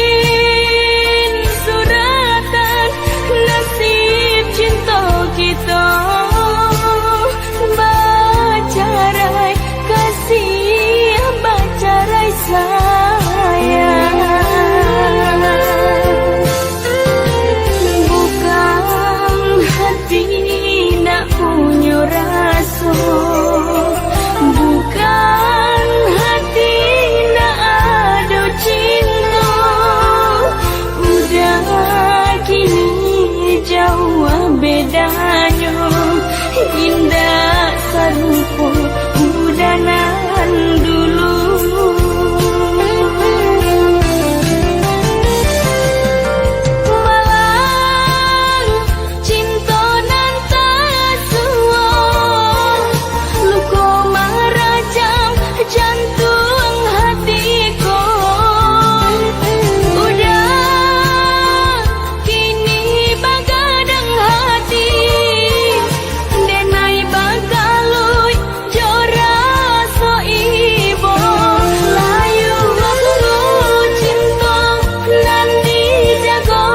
Mungkin suratan nasib cinta kita, bacarai kasih, bacarai sayang. Bukan hati nak punya rasa, bukan hati nak ada cinta. Udah kini jauh bedanya, indah serupa udanan dulu. Malang cinta nan tak suah, luka merajam jantung hatiku. Udah kini bagadang hati, denai bagalui jora so ibo. Layu waktu cinta nan dijago,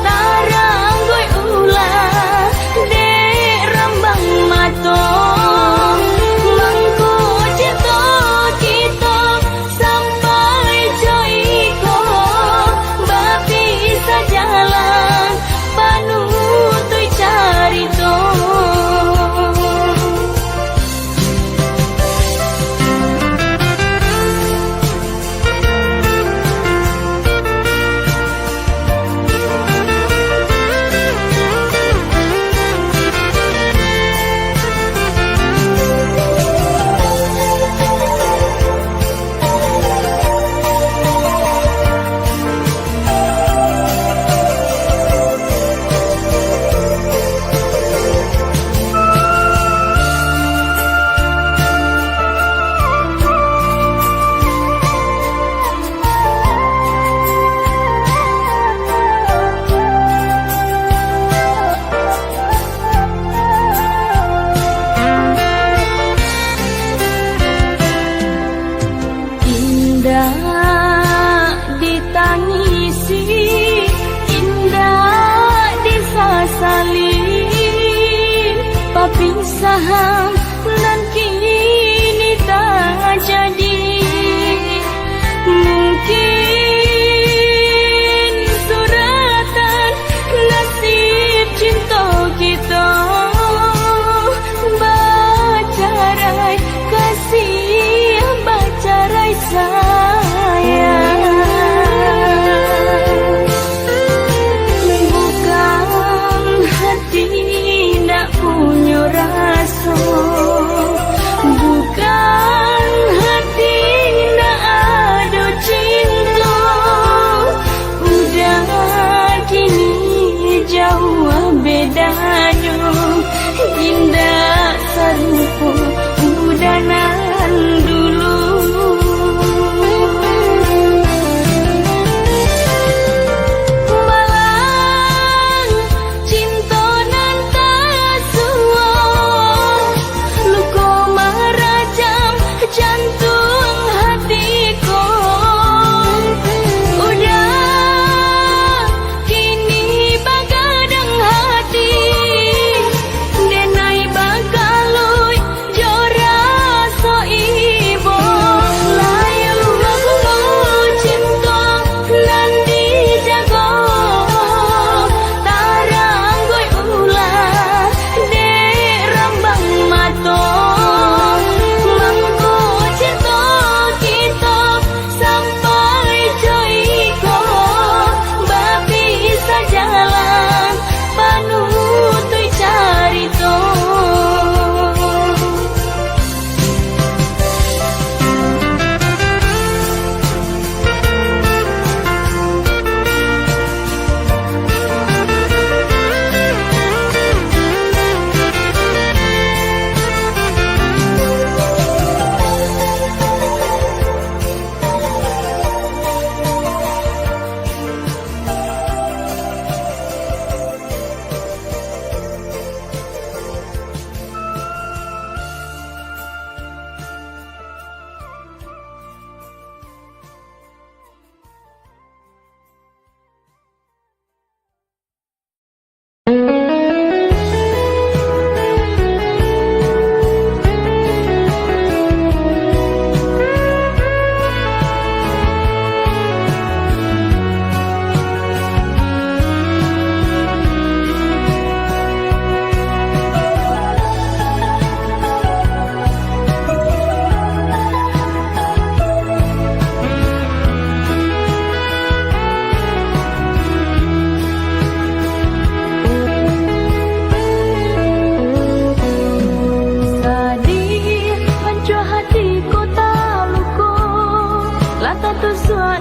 larang goi ulah dek rambang mato. Mangko cinta kita sampai joiko, bapisa jalan panutui carito. Indah ditangisi, indah disasali, perpisahan nan kini tak jadi. Mungkin suratan nasib cinta kita, bacarai kasih, bacarai sayang. Bukan hati nak punya rasa,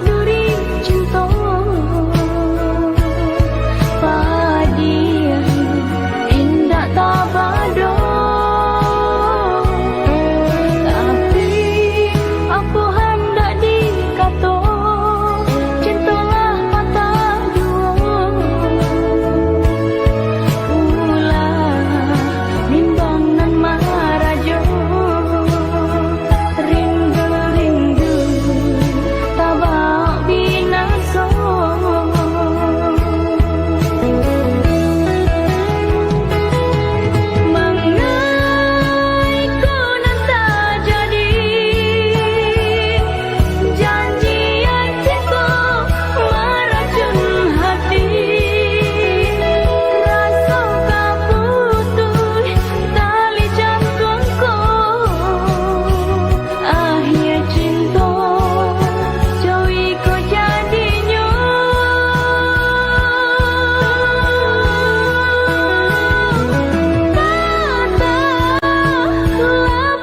duri cinta padi indah tabado tapi aku hendak dikato cintalah mata dua ulah nimbang nan marajo rindu tabak binaso mengai ko nan tak jadi janjian cinta meracun hati rasa kaputus tali jantungku akhir cinta jauhi ko jadinya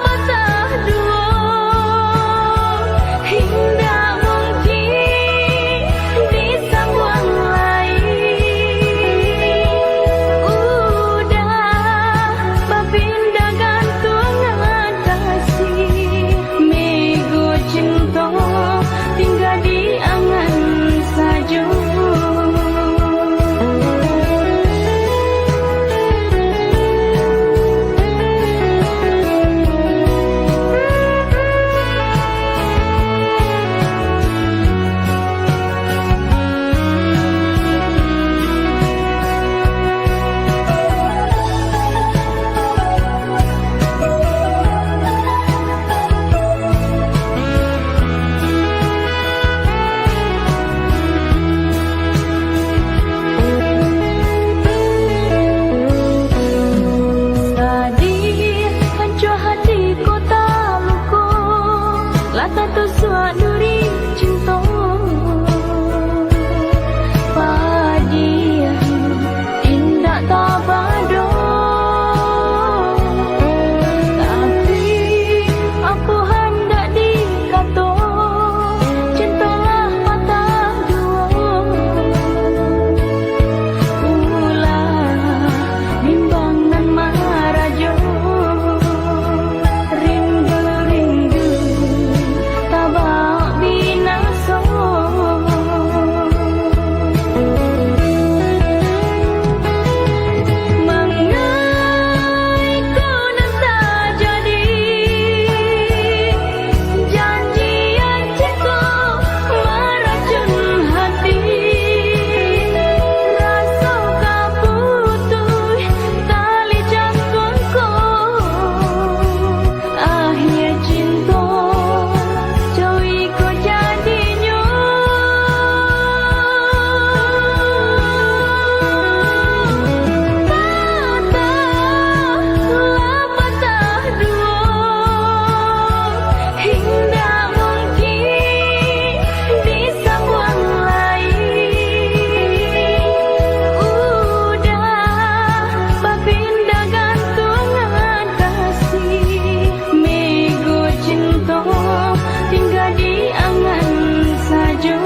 patah dua hingga mungkin disambung lain udah berpindah gantungan kasih mego cinta tinggal di angan saja tadi hancur hatiku tak luka lata tusuk duri cinta padi indah tabado tapi aku hendak dikato cintalah mata dua ulah nimbang nan marajo rindu tabak binaso mengai ko nan tak jadi janjian cinta meracun hati rasa kaputus tali jantungku akhir cinta jauhi ko jadinya patah dua hingga mungkin disambung lain udah berpindah gantungan kasih mego cinta tinggal di angan saja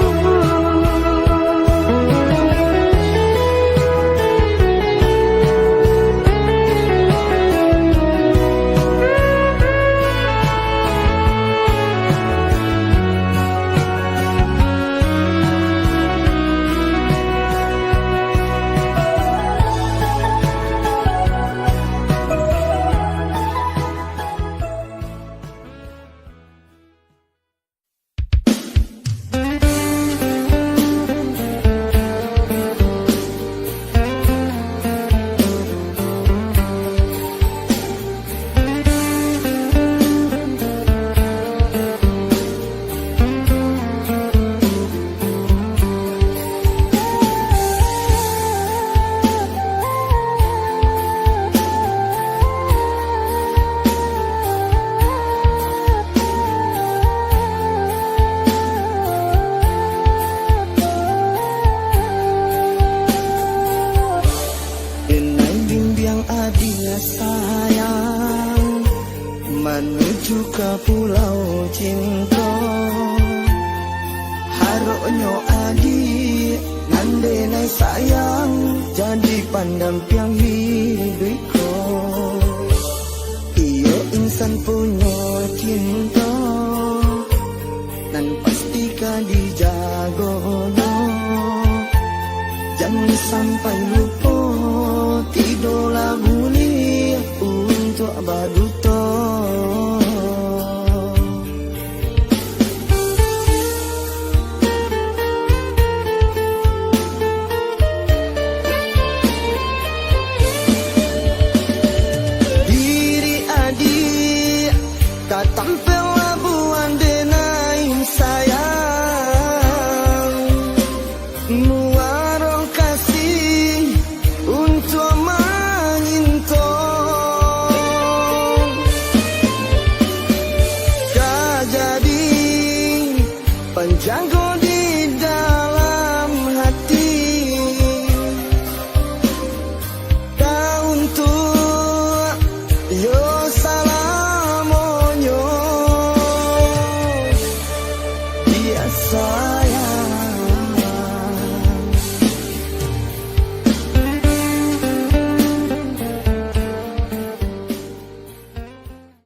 menuju ke pulau cinta. Baronyo adik Nandenai sayang Jadi pendamping hidupku. Iyo insan punya cinta Nan pastikan dijago no. Jangan sampai lupa Tidola boleh untuk badut